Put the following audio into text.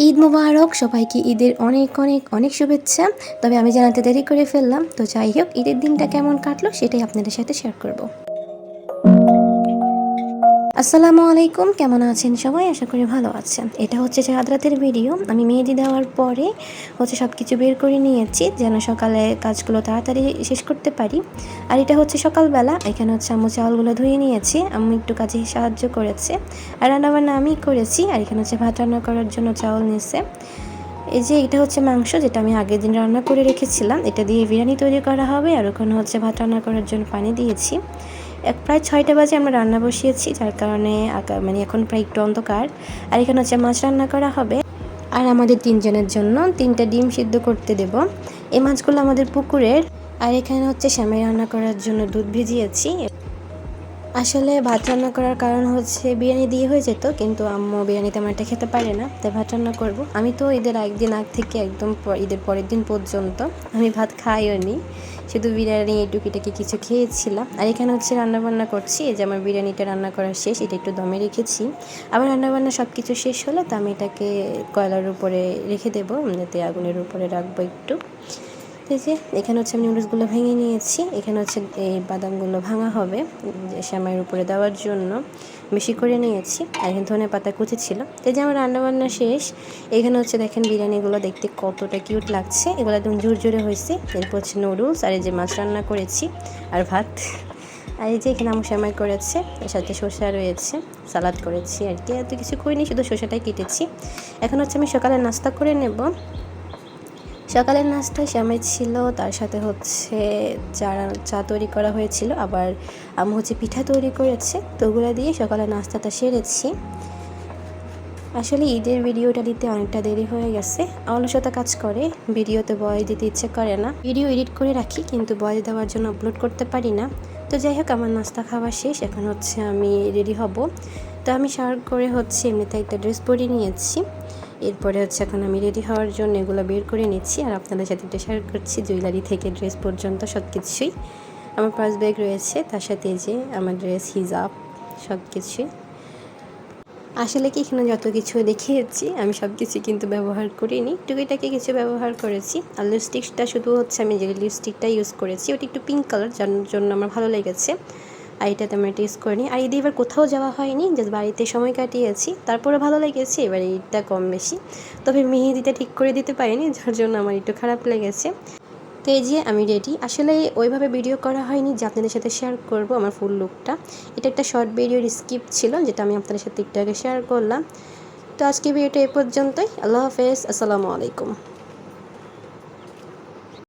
ঈদ মোবারক সবাইকে, ঈদের অনেক অনেক অনেক শুভেচ্ছা। তবে আমি জানাতে দেরি করে ফেললাম, তো যাই হোক, ঈদের দিনটা কেমন কাটলো সেটাই আপনাদের সাথে শেয়ার করব। আসসালামু আলাইকুম, কেমন আছেন সবাই? আশা করি ভালো আছেন। এটা হচ্ছে যে রাতের ভিডিও। আমি মেহেদি দেওয়ার পরে সব কিছু বের করে নিয়েছি যেন সকালে কাজগুলো তাড়াতাড়ি শেষ করতে পারি। আর এটা হচ্ছে সকালবেলা। এখানে আম্মু চাউলগুলো ধুয়ে নিয়েছি, আম্মু একটু কাজে সাহায্য করেছে। আর রান্নাবান্না আমি করেছি। আর এখানে ভাত রান্না করার জন্য চাউল নিয়েছে। এই যে এটা হচ্ছে মাংস, যেটা আমি আগের দিন রান্না করে রেখেছিলাম। এটা দিয়ে বিরিয়ানি তৈরি করা হবে। আর ওখানে ভাত রান্না করার জন্য পানি দিয়েছি। প্রায় 6টা বাজে আমরা রান্না বসিয়েছি, যার কারণে এখন প্রায় একটু অন্ধকার। আর এখানে মাছ রান্না করা হবে। আর আমাদের 3 জনের জন্য 3টা ডিম সিদ্ধ করতে দেব। এই মাছগুলো আমাদের পুকুরের। আর এখানে সেমাই রান্না করার জন্য দুধ ভিজিয়েছি। আসলে ভাত রান্না করার কারণ বিরিয়ানি দিয়ে হয়ে যেত, কিন্তু আম্মু বিরিয়ানি তেমন একটা খেতে পারে না, তাই ভাত রান্না করবো। আমি তো ঈদের একদিন আগ থেকে একদম ঈদের পরের দিন পর্যন্ত আমি ভাত খাইও নি, শুধু বিরিয়ানি টুকিটাকি কিছু খেয়েছিলাম। আর এখানে রান্না বান্না করছি। এই যে আমার বিরিয়ানিটা রান্না করা শেষ, এটা একটু দমে রেখেছি। আবার রান্নাবান্না সব কিছু শেষ হলে তো আমি এটাকে কয়লার উপরে রেখে দেবো, এমনিতে আগুনের উপরে রাখবো একটু। এই যে এখানে আমি নুডলসগুলো ভেঙে নিয়েছি। এখানে এই বাদামগুলো ভাঙা হবে সেমাইয়ের উপরে দেওয়ার জন্য, বেশি করে নিয়েছি। আর এখানে ধনেপাতা কুচি ছিল। এই যে আমার রান্নাবান্না শেষ। এখানে দেখেন বিরিয়ানিগুলো দেখতে কতটা কিউট লাগছে, এগুলো একদম ঝুরঝুরে হয়েছে। এরপর নুডলস, আর এই যে মাছ রান্না করেছি, আর ভাত। আর এই যে এখানে আমার সেমাই করেছে, এর সাথে শসা রয়েছে, সালাদ করেছি। আর কি এত কিছু করিনি, শুধু শসাটাই কেটেছি। এখন আমি সকালে নাস্তা করে নেব। সকালের নাস্তায় সেমাই ছিল, তার সাথে চা তৈরি করা হয়েছিল। আবার আম্মু পিঠা তৈরি করেছে, তো ওগুলো দিয়ে সকালের নাস্তাটা সেরেছি। আসলে ঈদের ভিডিওটা দিতে অনেকটা দেরি হয়ে গেছে, অলসতা কাজ করে, ভিডিওতে ভয়েস দিতে ইচ্ছে করে না। ভিডিও এডিট করে রাখি, কিন্তু ভয়েস দেওয়ার জন্য আপলোড করতে পারি না। তো যাই হোক, আমার নাস্তা খাওয়া শেষ। এখন আমি রেডি হব। তো আমি শাওয়ার করে এমনিতে একটা ড্রেস পরিয়ে নিয়েছি। এরপরে এখন আমি রেডি হওয়ার জন্য এগুলো বের করে নিচ্ছি, আর আপনাদের সাথে এটা শেয়ার করছি। জুয়েলারি থেকে ড্রেস পর্যন্ত সব কিছুই। আমার পার্স ব্যাগ রয়েছে, তার সাথে এই যে আমার ড্রেস, হিজাব, সব কিছুই। আসলে কি এখানে যত কিছু দেখিয়েছি আমি সব কিছু কিন্তু ব্যবহার করিনি, টুকিটাকে কিছু ব্যবহার করেছি। আর লিপস্টিকটা শুধু আমি যে লিপস্টিকটা ইউজ করেছি, ওটা একটু পিঙ্ক কালার, যার জন্য আমার ভালো লেগেছে। আর এটাতে আমি এটা ইউজ করিনি। আর ঈদে এবার কোথাও যাওয়া হয়নি, জাস্ট বাড়িতে সময় কাটিয়েছি, তারপরে ভালো লেগেছে। এবার ঈদটা কম বেশি, তবে মেহেদিটা ঠিক করে দিতে পারিনি, যার জন্য আমার একটু খারাপ লেগেছে। তো এই যে আমি রেডি। আসলে ওইভাবে ভিডিও করা হয়নি যে আপনাদের সাথে শেয়ার করব আমার ফুল লুকটা। এটা একটা শর্ট ভিডিওর স্কিপ ছিল, যেটা আমি আপনাদের সাথে একটু আগে শেয়ার করলাম। তো আজকে ভিডিওটা এ পর্যন্তই। আল্লাহ হাফেজ, আসসালামু আলাইকুম।